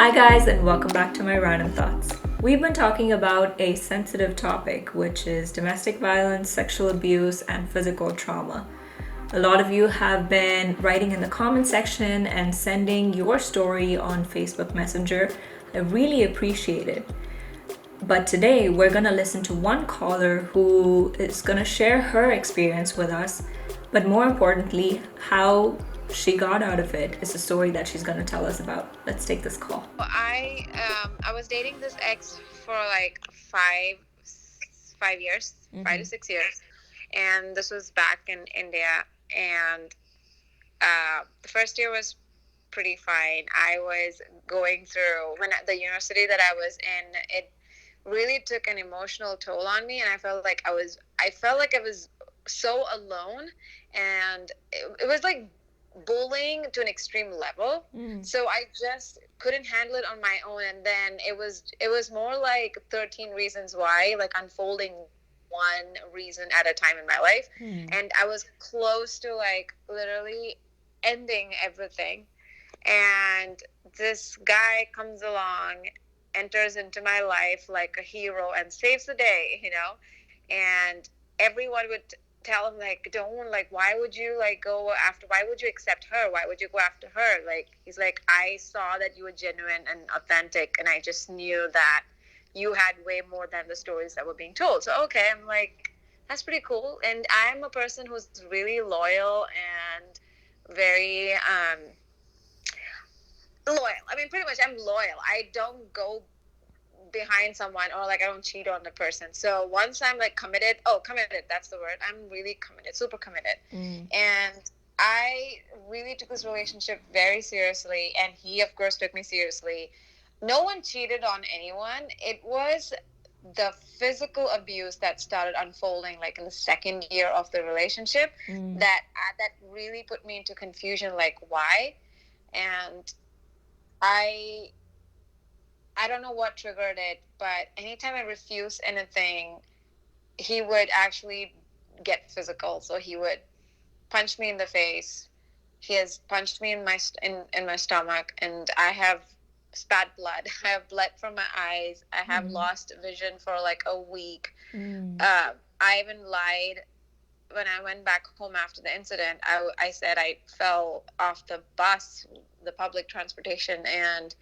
Hi, guys, and welcome back to my random thoughts. We've been talking about a sensitive topic, which is domestic violence, sexual abuse, and physical trauma. A lot of you have been writing in the comment section and sending your story on Facebook Messenger. I really appreciate it. But today we're going to listen to one caller who is going to share her experience with us, but more importantly, how she got out of it is a story that she's going to tell us about. Let's take this call. I was dating this ex for like 5 years, 5 to 6 years, and this was back in India. And the first year was pretty fine. I was going through the university that I was in. It really took an emotional toll on me, and I felt like I was so alone, and it was like bullying to an extreme level. So I just couldn't handle it on my own, and then it was more like 13 reasons why, like unfolding one reason at a time in my life. And I was close to like literally ending everything, and this guy comes along, enters into my life like a hero and saves the day. And everyone would tell him, like, don't, like, why would you why would you accept her, why would you go after her? Like, he's like, I saw that you were genuine and authentic, and I just knew that you had way more than the stories that were being told. So okay, I'm like, that's pretty cool. And I'm a person who's really loyal and very loyal. I mean, pretty much I'm loyal. I don't go behind someone, or like I don't cheat on the person. So once I'm like committed, that's the word. I'm really committed, super committed. And I really took this relationship very seriously, and he of course took me seriously. No one cheated on anyone. It was the physical abuse that started unfolding like in the second year of the relationship that really put me into confusion, like why. And I I don't know what triggered it, but anytime I refused anything, he would actually get physical. So he would punch me in the face. He has punched me in my stomach, and I have spat blood. I have bled from my eyes. I have lost vision for like a week. I even lied when I went back home after the incident. I said I fell off the bus, the public transportation, and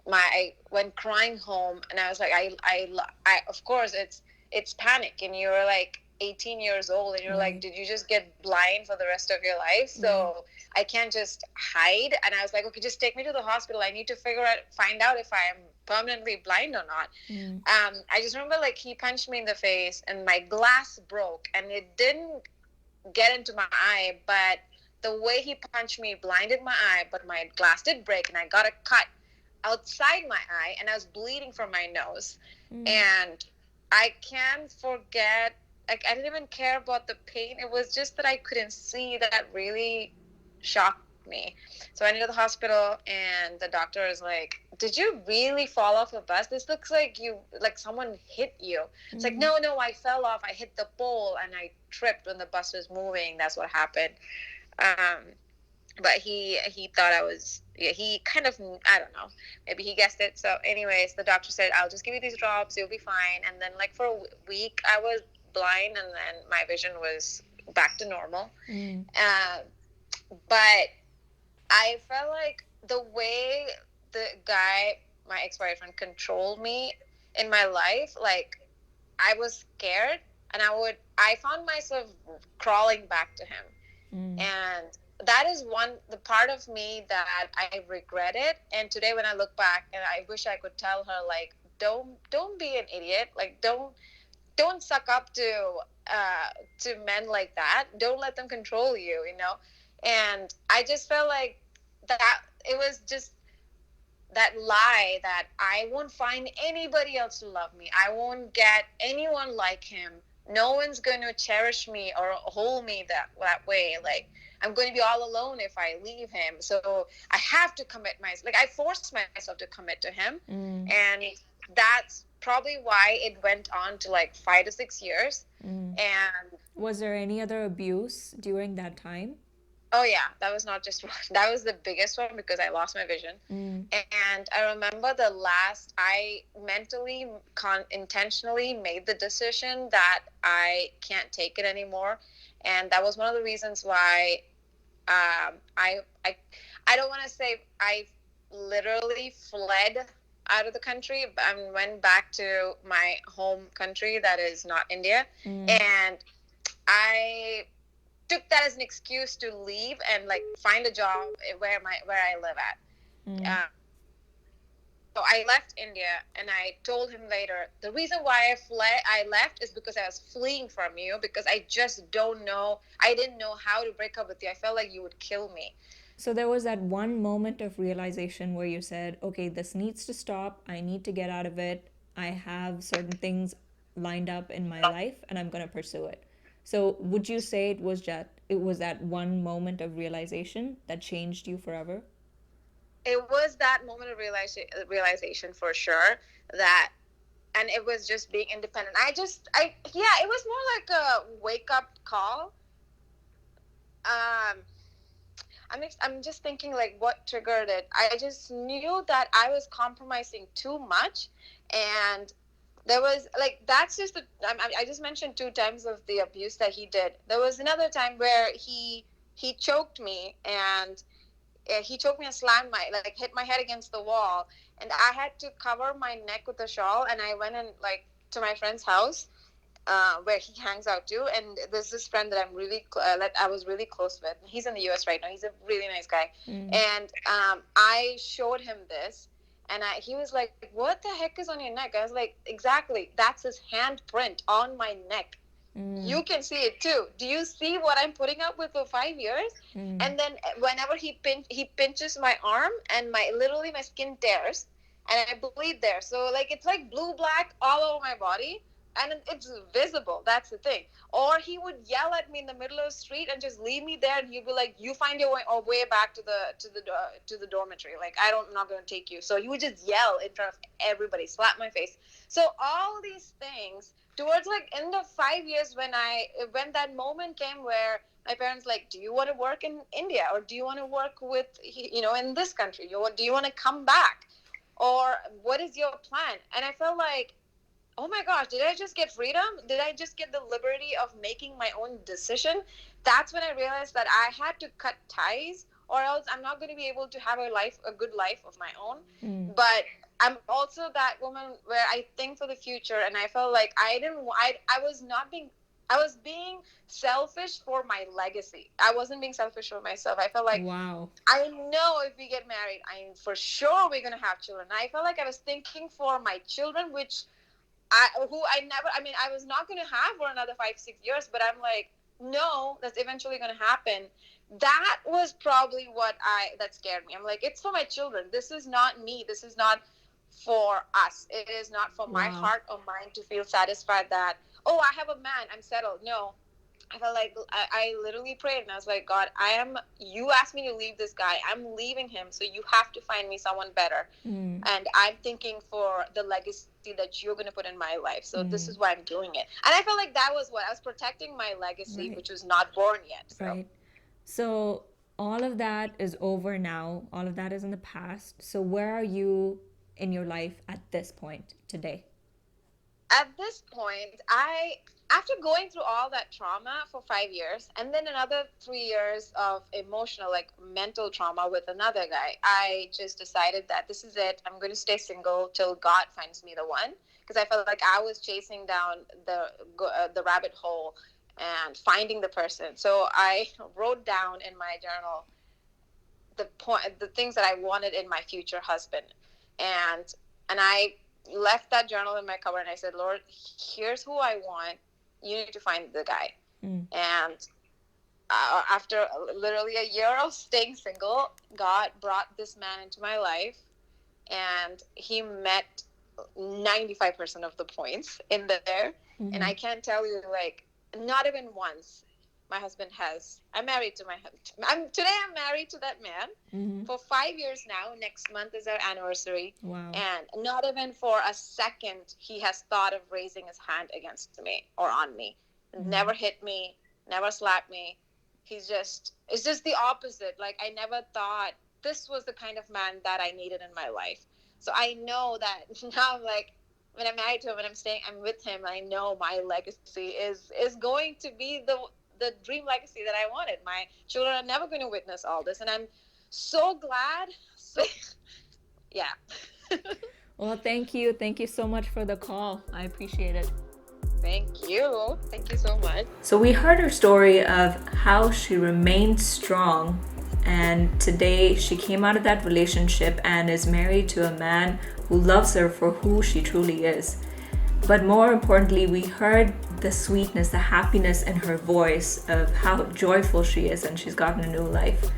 I went crying home, and I was like, I of course it's panic, and you're like 18 years old, and you're like, did you just get blind for the rest of your life? So I can't just hide. And I was like, okay, just take me to the hospital. I need to find out if I am permanently blind or not. I just remember, like, he punched me in the face, and my glass broke, and it didn't get into my eye, but the way he punched me blinded my eye, but my glass did break, and I got a cut outside my eye, and I was bleeding from my nose. And I can't forget, like, I didn't even care about the pain. It was just that I couldn't see that really shocked me. So I went to the hospital, and the doctor is like, did you really fall off a bus? This looks like someone hit you. It's like, no, I fell off. I hit the pole, and I tripped when the bus was moving. That's what happened. But he thought I was, he kind of, I don't know, maybe he guessed it. So anyways, the doctor said, I'll just give you these drops, you'll be fine. And then, like, for a week I was blind, and then my vision was back to normal. But I felt like the way the guy, my ex-boyfriend, controlled me in my life, like, I was scared, and I found myself crawling back to him. And that is the part of me that I regretted. And today when I look back, and I wish I could tell her, like, don't be an idiot. Like, don't suck up to men like that. Don't let them control you. And I just felt like that it was just that lie that I won't find anybody else to love me. I won't get anyone like him. No one's going to cherish me or hold me that way. Like, I'm going to be all alone if I leave him. So I have to commit myself. Like, I forced myself to commit to him. And that's probably why it went on to like 5 to 6 years. And Was there any other abuse during that time? Oh yeah, that was not just one. That was the biggest one because I lost my vision. Mm. And I remember the last I mentally intentionally made the decision that I can't take it anymore. And that was one of the reasons why um, I I I don't want to say I literally fled out of the country, but I went back to my home country that is not India, Mm. and I took that as an excuse to leave and like find a job where I live at. Mm. So I left India, and I told him later the reason why I left is because I was fleeing from you, because I just don't know. I didn't know how to break up with you. I felt like you would kill me. So there was that one moment of realization where you said, okay, this needs to stop. I need to get out of it. I have certain things lined up in my life and I'm going to pursue it. So would you say it was that one moment of realization that changed you forever? It was that moment of realization for sure, that, and it was just being independent. Yeah, it was more like a wake up call. Um, I'm just thinking like what triggered it. I just knew that I was compromising too much, and there was like that's just I just mentioned two times of the abuse that he did. There was another time where he choked me, and he choked me and slammed my like hit my head against the wall, and I had to cover my neck with a shawl, and I went and like to my friend's house, where he hangs out too. And there's this friend that that I was really close with. He's in the U.S. right now. He's a really nice guy, Mm. and I showed him this, and he was like, "What the heck is on your neck?" I was like, "Exactly, that's his handprint on my neck. Mm. You can see it too. Do you see what I'm putting up with for 5 years?" Mm. And then whenever he pinches my arm, and my literally my skin tears, and I bleed there. So like it's like blue black all over my body, and it's visible. That's the thing. Or he would yell at me in the middle of the street and just leave me there, and he'd be like, "You find your way back to the dormitory. Like I'm not going to take you." So he would just yell in front of everybody, slap my face. So all these things towards like end of 5 years, when that moment came where my parents like, "Do you want to work in India, or do you want to work with in this country? Do you want to come back, or what is your plan?" And I felt like, oh my gosh, did I just get freedom? Did I just get the liberty of making my own decision? That's when I realized that I had to cut ties, or else I'm not going to be able to have a good life of my own. Mm. But I'm also that woman where I think for the future, and I felt like I was not being, I was being selfish for my legacy. I wasn't being selfish for myself. I felt like, Wow. I know if we get married, I'm for sure we're gonna have children. I felt like I was thinking for my children, which I was not going to have for another 5 6 years, but I'm like, no, that's eventually going to happen. That was probably that scared me. I'm like, it's for my children. This is not me. This is not for us. It is not for my Wow. heart or mind to feel satisfied that, oh, I have a man, I'm settled. No, I felt like I literally prayed, and I was like, God, you asked me to leave this guy. I'm leaving him. So you have to find me someone better. Mm. And I'm thinking for the legacy that you're going to put in my life. So this is Mm. why I'm doing it. And I felt like that was what I was protecting my legacy, Right. which was not born yet. So Right. So all of that is over now. All of that is in the past. So where are you in your life at this point today? at this point, after going through all that trauma for 5 years, and then another 3 years of emotional, like mental trauma with another guy, I just decided that this is it. I'm going to stay single till God finds me the one, because I felt like I was chasing down the rabbit hole and finding the person. So I wrote down in my journal the things that I wanted in my future husband, and I left that journal in my cupboard, and I said, Lord, here's who I want. You need to find the guy. Mm. And after literally a year of staying single, God brought this man into my life, and he met 95% of the points in there. And Mm-hmm. I can't tell you, like, not even once my husband has. I'm married to my husband. I'm married to that man Mm-hmm. for 5 years now. Next month is our anniversary. Wow. And not even for a second he has thought of raising his hand against me or on me. Mm. Never hit me, never slapped me. it's just the opposite. Like, I never thought this was the kind of man that I needed in my life. So I know that now I'm like, when I'm married to him, when I'm with him, I know my legacy is going to be the dream legacy that I wanted. My children are never going to witness all this, and I'm so glad. So yeah. Well, thank you. Thank you so much for the call. I appreciate it. Thank you. Thank you so much. So we heard her story of how she remained strong, and today she came out of that relationship and is married to a man who loves her for who she truly is. But more importantly, we heard the sweetness, the happiness in her voice of how joyful she is and she's gotten a new life.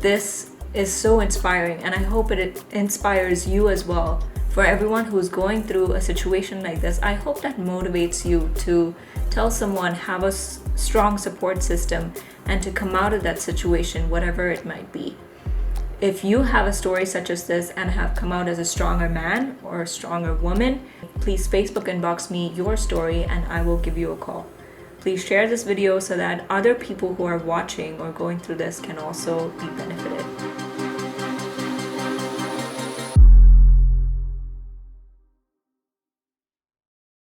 This is so inspiring, and I hope it inspires you as well. For everyone who's going through a situation like this, I hope that motivates you to tell someone, have a strong support system, and to come out of that situation, whatever it might be. If you have a story such as this and have come out as a stronger man or a stronger woman, please Facebook inbox me your story and I will give you a call. Please share this video so that other people who are watching or going through this can also be benefited.